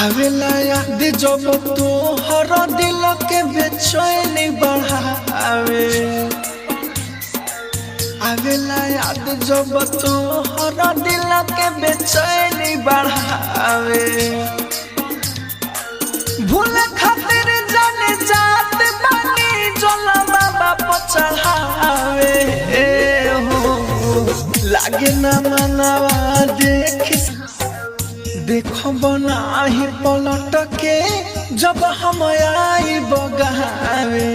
आवेला याद जब तोहर दिल के बेचैनी बढ़ावे। आवेला याद जब तोहर दिल के बेचैनी बढ़ावे। भूल खातिर जाने जात बानी जोला बाबा पर चढ़ावे हो। लागे ना मनवा देखो बनाही पलट के जब हम आई बगावे।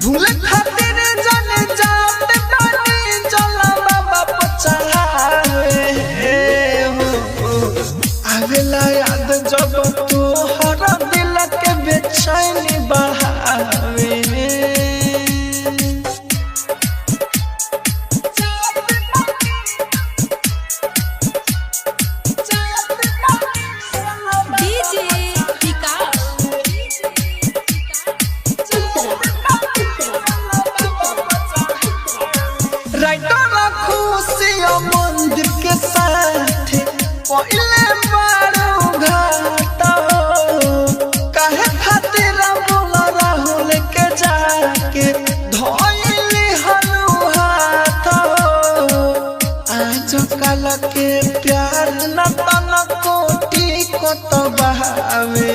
भूल खातिर जाने जात बानी जोला बाबा पर चढ़ावे हो। आवेला याद जब तोहर दिल के बेचैनी बढ़ावे। मंदिर के साथ पहले बारू घाट काहे खातिर बोला राहुल के जाके धोइली हनु हाथ। आज कल के प्यार न तन कोटि को तो बहावे।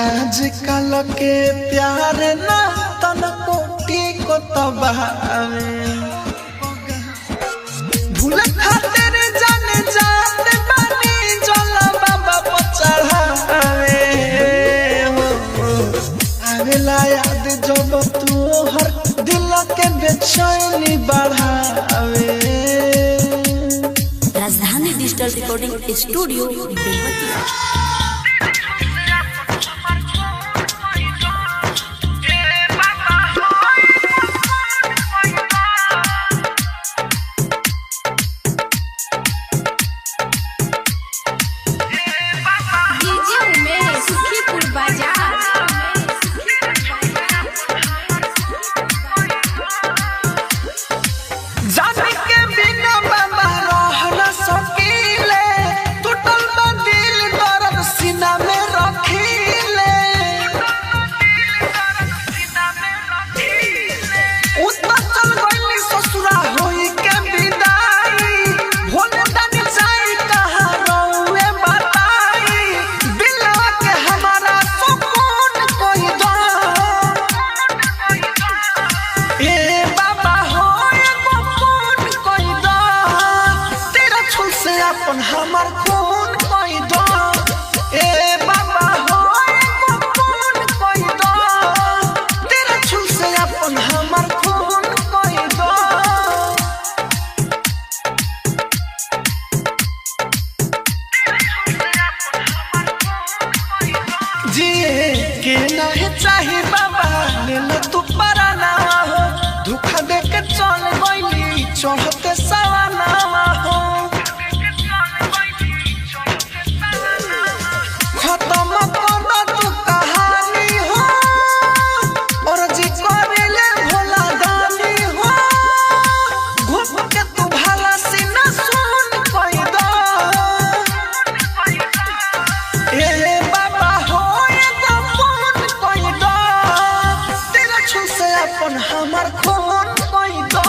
आज कल के प्यार न तन कोटि को तो बहावे। भूल खातिर जाने जात बानी जोला बाबा पर चढ़ावे हो। आवेला याद जब तोहर दिल के बेचैनी बढ़ावे। राजधानी डिजिटल रिकॉर्डिंग स्टूडियो बेलवतिया। अपन हमर खून कोई दो ए बाबा हो एगो खून कोई दो। तेरा छुल से अपन हमर खून कोई दो। जिए के नहीं चाहे बाबा ले लो तू पराना हो। धोखा दे के चल गइली चढ़ते सवाना हो। खत्म कर तू कहानी हो और जी करेले भोला दानी हो। घुट के तू भला सीना सुन कोई दो ए बाबा हो एगो खून कोई दो। तेरा छू से अपन हमर खून कोई दो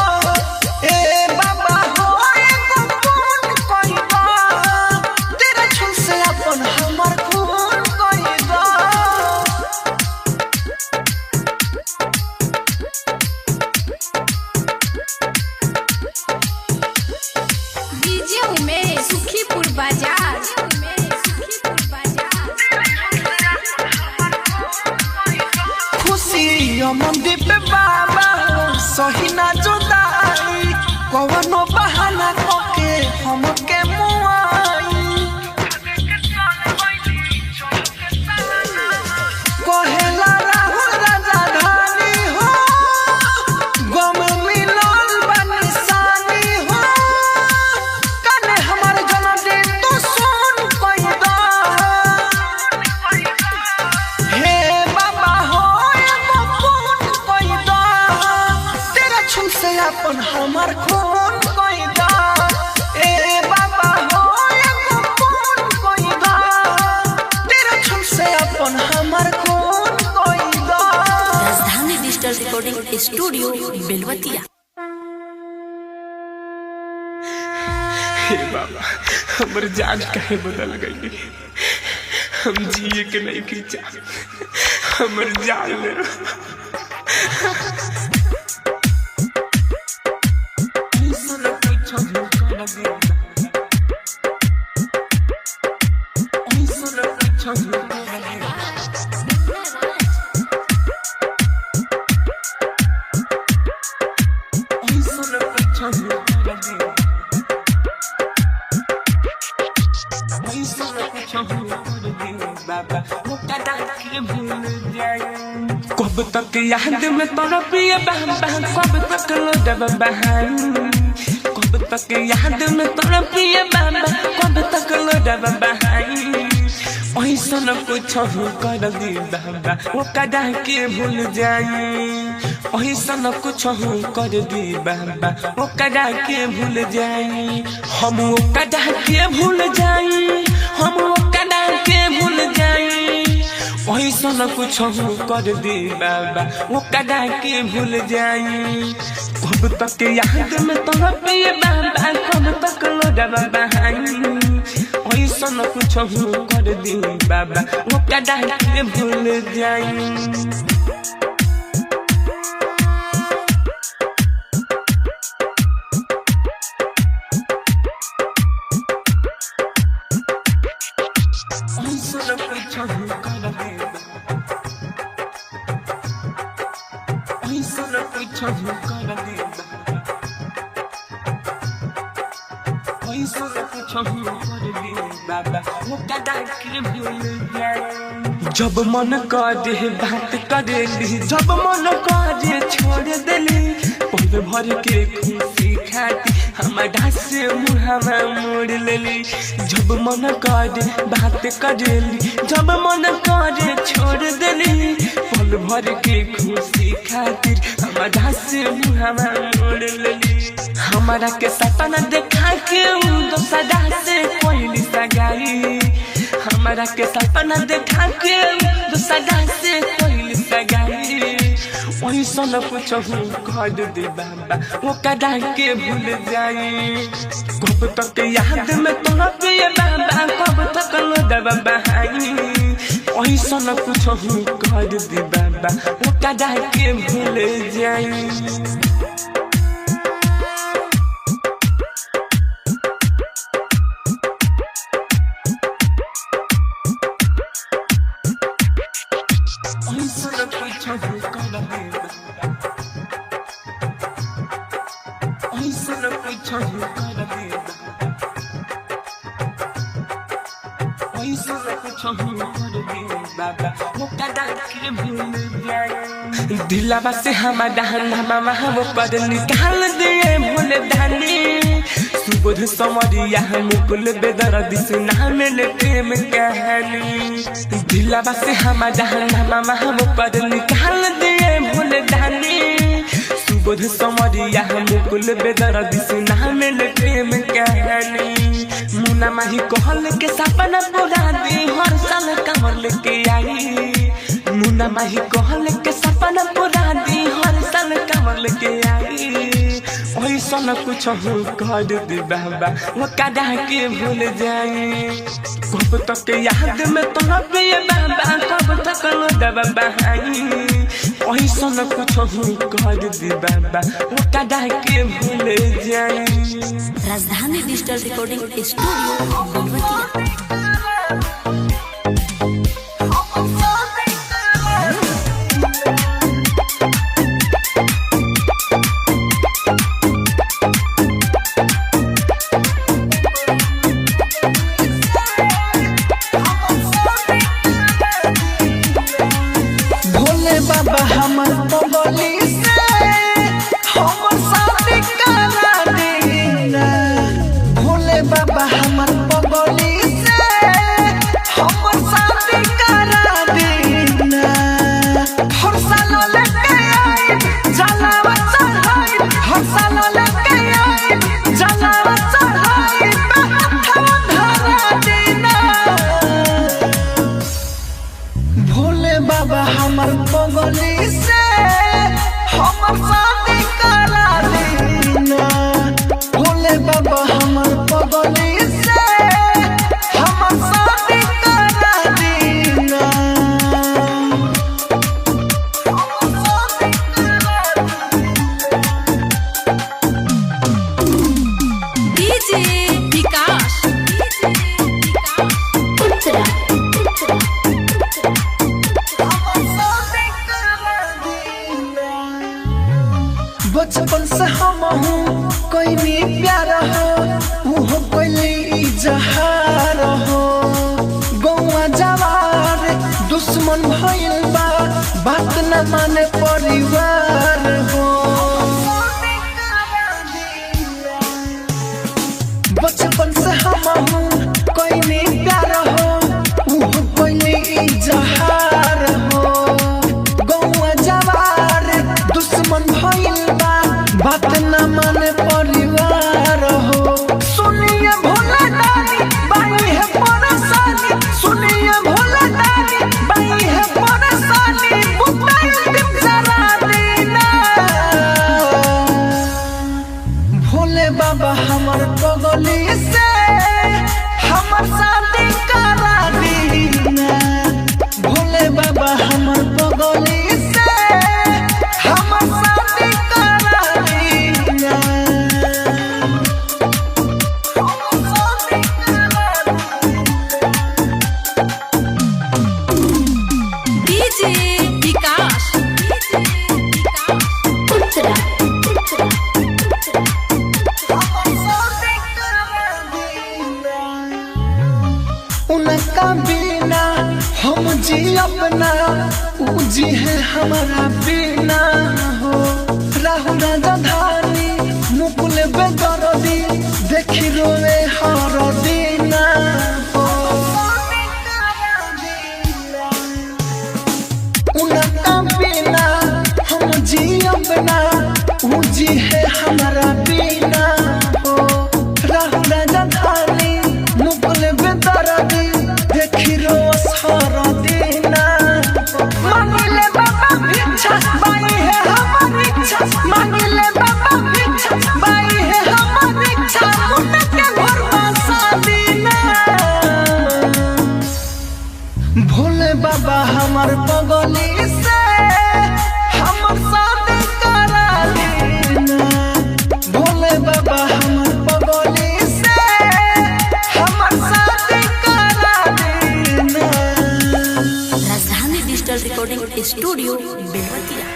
ए बाबा हो एगो खून कोई दो। तेरा छू से अपन हमर मंदिर पे बाबा सही ना जुदाई। कवनो बहाना करके हमके मुआई। कहेला राहुल राजधानी हो गम मिलल बनिसानी हो। कने हमर जन्मदिन तू सुन कोई दो हे बाबा हो अपन हमर खून कोई दो ए बाबा। स्टूडियो बेलवतिया। हे बाबा हमर जान काहे बदल गई, हम जिए के नहीं खींचा, हमर जान ले कब तक याद में तोरा प्रिय बाबा, कब तक लोडब बहान, कब तक याद में तोरा प्रिय बाबा, कब तक लोडब बहान। ऐसन कुछ कर दी बाबा वो कदा के भूल जाई, ऐसन कुछ कर दी बाबा वो कदा के भूल जाई, हम वो कदा के भूल जाई, हम वो कदा के भूल जाई। ऐसन कुछ कर दी बाबा वो कदा के भूल जाई। कब तक याद में तोरा प्रिय बाबा, कब तक लोडब बहाई। ऐसन कुछ कर दी बाबा वो कदा के भूल जाई। जब मन करे बात करेली, जब मन करे छोड़ देली, पल भर के खुशी खाती हमारा से मुहावा मोड़ लेली। जब मन करे बात करेली, जब मन करे छोड़ देली, पल भर के खुशी खातिर हमारा से मुहावा मोड़ लेली। हमारा के सपना देखा के दोसरा से कोई सगाई, हमारा के सपना देखा के दोसरा से कोई सगाई। ऐसन कुछ कर दे बाबा वो कदा के भूल जाई। कब तक याद में तोरा प्रिय बाबा, कब तक लोडब बहाई। ऐसन कुछ कर दे बाबा वो कदा के भूल जाई। दिलावा से हमारा नामा वो कर निकाल दिए भोले धानी। सुबोध समरिया मुकुल बेदर्दी से नाम ले प्रेम कहानी। दिलावा से हमारा नामा वो कर निकाल दिए भोले धानी। सुबोध समरिया मुकुल बेदर्दी से नाम ले प्रेम कहानी। मुन्ना माही कहल के सपना पूरा दी, हर साल कमर लेके आई। मुन्ना माही कहल के सपना पूरा दी, हर साल कमर लेके आई। ऐसन कुछ कर दे बाबा वो कदा के भूल जाई। कब तक याद में तोरा प्रिय बाबा, कब तक लोडब बहाई। ऐसन कुछ कर दे बाबा वो कदा के भूल जाई। राजधानी डिजिटल रिकॉर्डिंग स्टूडियो बेलवतिया। बाबा हमर बगली से हमर शादी करा देना। भोले बाबा हमर बगली से बात न माने परिवार हो। बचपन से हम कोई नहीं प्यार हो, कोई नहीं इजहार हो। गौआ जवार दुश्मन भइल बा, बात न माने परिवार हो। सुनिए भोला दानी बाई है परेशानी, सुनिए भोला दानी बाई है परेशानी। बुताई दिन जरा देना भोले बाबा हमर बगली से हमर शादी करा दीना। भोले बाबा हमर बगली से हमर शादी करा दीना। डीजे विकास उत्तरा उनका बिना हम जी अपना, ऊ जी है हमारा बिना हो। राहु राजधानी मुकुल बेदर्दी देखी रोए हर दीना हो। उनका बिना हम जी अपना, ऊ जी है हमारा बिना हो। राहु राजधानी मुकुल बेदर्दी देखी रोस हर दीना। मांगिले बाबा भिक्षा बाई है हमारी इच्छा, मांगिले बाबा भिक्षा बाई है हमारी इच्छा। उनके घर बसा दीना। भोले बाबा हमर बगली से हमर शादी करा दीना। भोले बाबा हमर बगली से हमर शादी करा दीना। राजधानी डिजिटल रिकॉर्डिंग स्टूडियो बेलवतिया।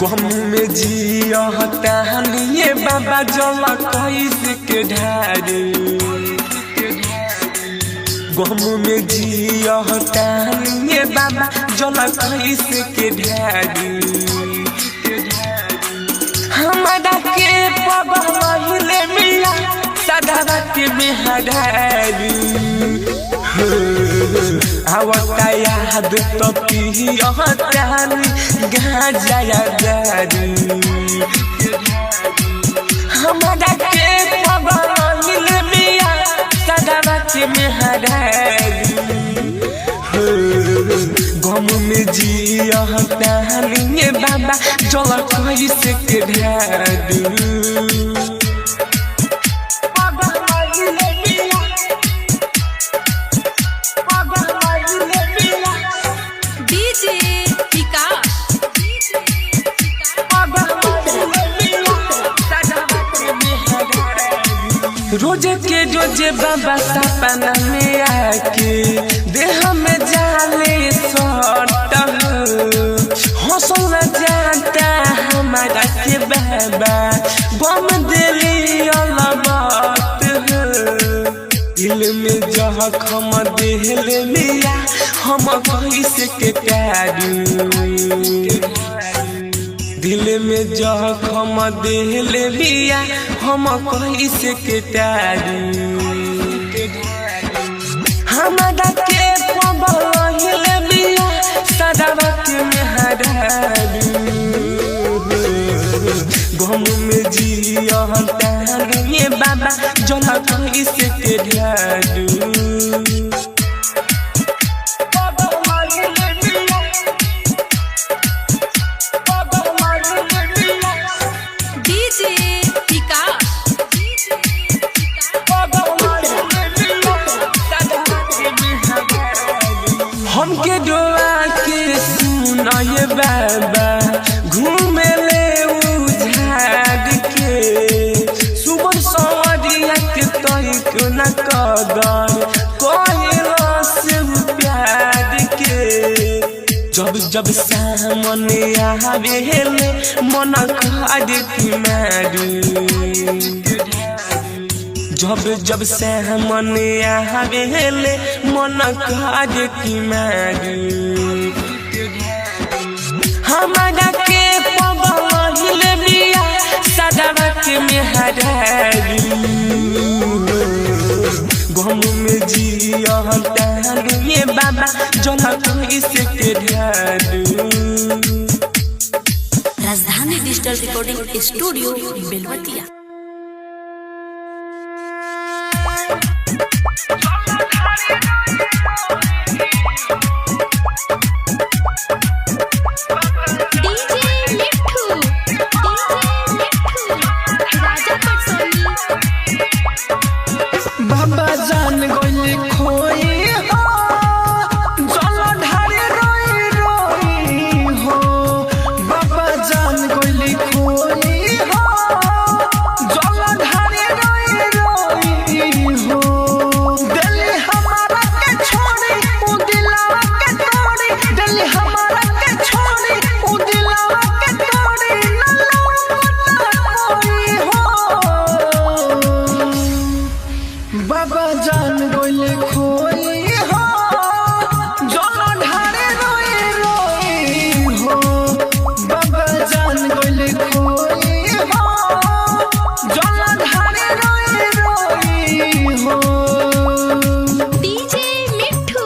गम में जियतानिए बाबा जल कैसे के ढारे। गम में जियतानिए बाबा जल कैसे के ढारे। हमारा के पगले मिला सदा के मेहरारी। आवता याद तो पियतानी गांजा गारी। हमारा के पगले मिया सदा के मेहरारी। गम में जियतानी बाबा जल कैसे के ढारी। डीजे विकास रोजे के रोजे बाबा सपना में आके देह में जाले सट। हौसल जाता हमारा के बाबा गम दिली अलबत। दिल में जखम देहले मिया हम कैसे के प्यारू। दिल में जखम देहले मिया हम कैसे के प्यारू। हमारा के पगले मिया सदा के मेहरारू। गम में जियतानिए बाबा जल कैसे के ढारू। डीजे विकास हमके दुआ के सुनाए बाबा घूमे ले उझाड़ के। सुबह सवरिया के तोई न कदर कोई जब सामने आवेले मन करे कि मारू जब सामने आवेले मन करे कि मारू हमारा के पगल बिया सदावा के मेहरारू गम में जिया तारू ये बाबा जना कैसे के ढारू। राजधानी डिजिटल रिकॉर्डिंग स्टूडियो बेलवतिया। बाबा जान गोली खोई हो जल ढारे रोई रोई हो बाबा जान गोली खोई हो जल ढारे रोई रोई हो दिल हमारा के छोड़ी उ दिलवा के तोड़ी दिल हमारा के छोड़ी उ दिलवा के तोड़ी ना कोई हो बाबा जान गोली खोई हो जल ढारे रोई रोई हो बाबा जान गोली खोई हो जल ढारे रोई रोई हो। डीजे मिठू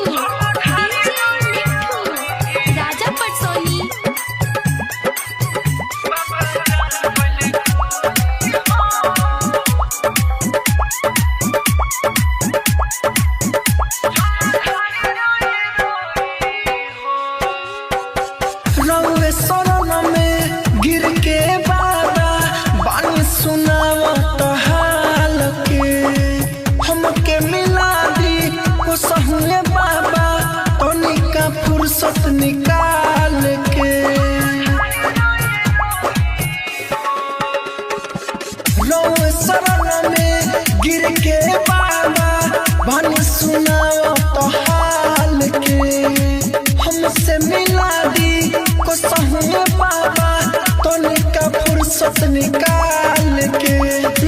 राजा पटसोनी। रउए शरण में गिर के बाबा बानी सुनावत हाल के हमके मिला दी ओ सहुए बाबा तनिका फुर्सत निकाल के रउए शरण में गिर के बाबा बानी सुनावत हाल के हमसे मिला दी को सहुए बाबा तनिका फुर्सत निकाल के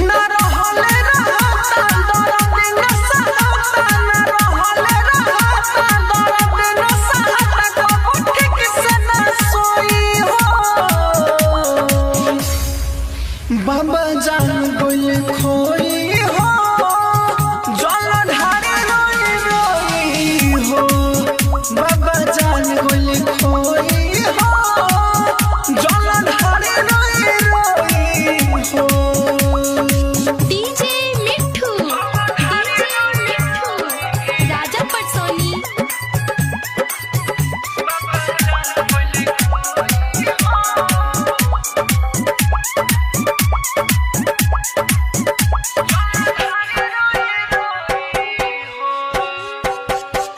ना रहले रहता दर्द न सहता ना रहले रहता दर्द न सहता कबो ठीक से ना सोई हो बाबा जान गोली खोई हो जल ढारे रोई रोई हो बाबा जान गोली खोई हो जल ढारे रोई रोई हो। डीजे मिठू राजा पटसोनी।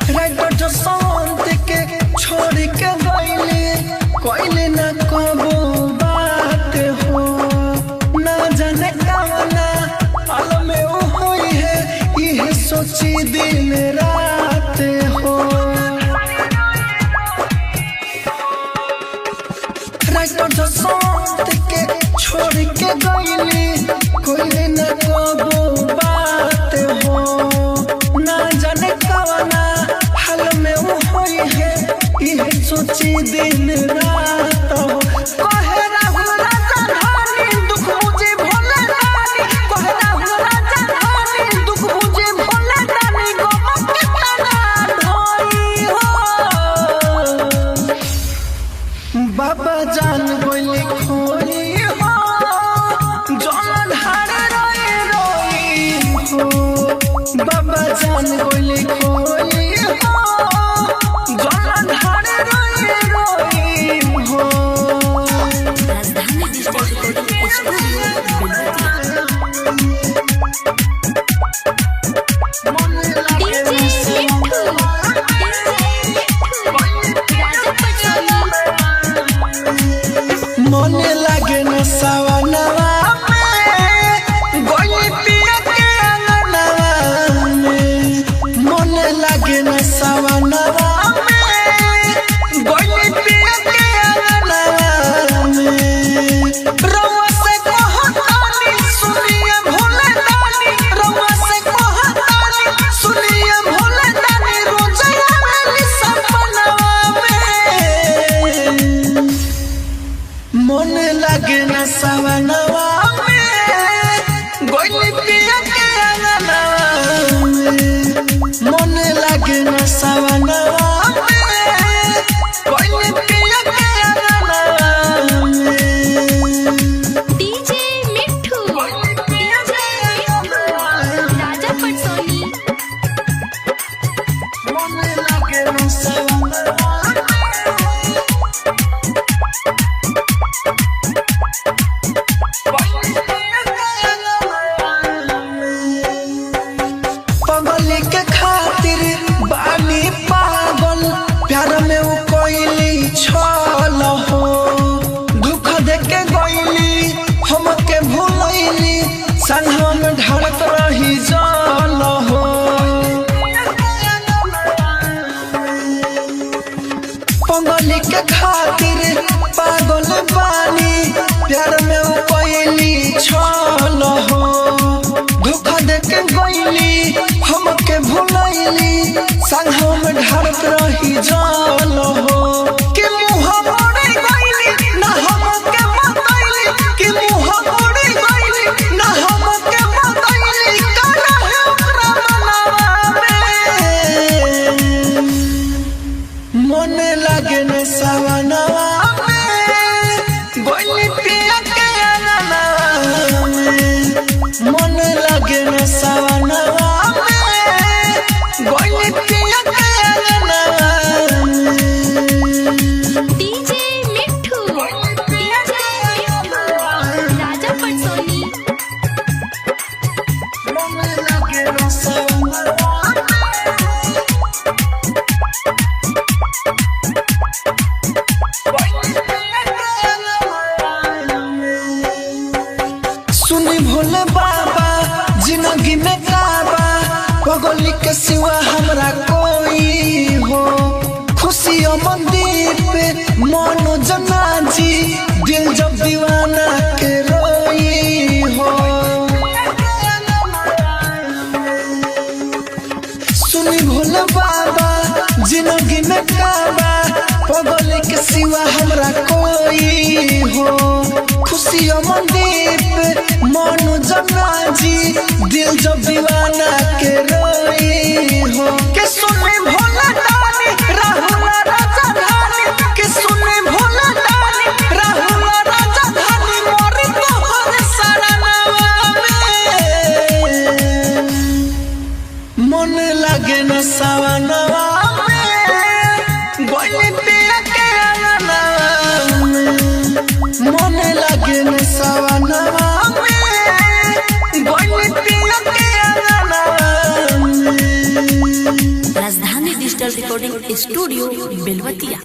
राइटर जो शांत के छोड़ के गईले कोइले ना कबो बात हो ना जाने कावना हाल में वो होई है ये सोची दिन रात हो राइटर जो शांत के छोड़ के गईले कोइले ना कबो बात हो ना जाने कावना हाल में वो होई है ये सोची दिन रात हो कहे राहुल राजधानी दुख मुझे भोले रानी कहे राहुल राजधानी दुख मुझे भोले रानी गम के तना ढोई हो बाबा जान गोली खोई हो जल ढारे रोई रोई हो बाबा जान गोली खोई हो जल ढारे रोई रोई हो। Rajdhani digital recording studio Belwatiya. DJ Mithu Raja Patsoni. मोने लागे न सवनवा में गोली पिया के अंगनवा में मोने लागे न सवनवा में गोली पिया लगे न सवनवा में गोइली पिया के अंगनवा में मन लगे न सवनवा में गोइली पिया के अंगनवा में डीजे मिठू राजा पटसोनी मन लगे न सवनवा पगली के खातिर बानी पागल प्यार में वो कोइली छल हो दुख देके गइली हमके भूलैली संगवा में ढलत रही जल हो पगली के खातिर पागल बानी प्यार में वो कोइली छल हो दुख देके गइली हमके भूलैली संगवा में ढलत रही जल हो कि मुँह मोड़े गइली ना हमके मतैली कि मुँह मोड़े गइली ना हमके मतैली काला है ओकरा मनवा में मन लगे न सवनवा में गोइली पिया के अंगनवा में मन लगे न सवनवा में गोइली पिया के अंगनवा में डीजे मिठू राजा पटसोनी मन लगे न सवनवा सुनी भोले बाबा जिंदगी में काबा पगली के सिवा हमरा कोई हो खुशियों मंदिर पे मनो जना जी दिल जब दीवाना के रोई हो सुनी भोले बाबा जिंदगी में काबा पगली के सिवा हमरा कोई हो खुशियों मंदिर पे मनो जना जी दिल जब दीवाना के रोई हो के सुने भोला दानी राहुल राजा धानी के सुने भोला दानी राहुल राजा धानी मोरी तोहर शरणवा में मन लगे न सवनवा में गोइली पिया के अंगनवा में मन लगे न सवनवा में गोइली पिया के अंगनवा में राजधानी डिजिटल रिकॉर्डिंग स्टूडियो बेलवतिया।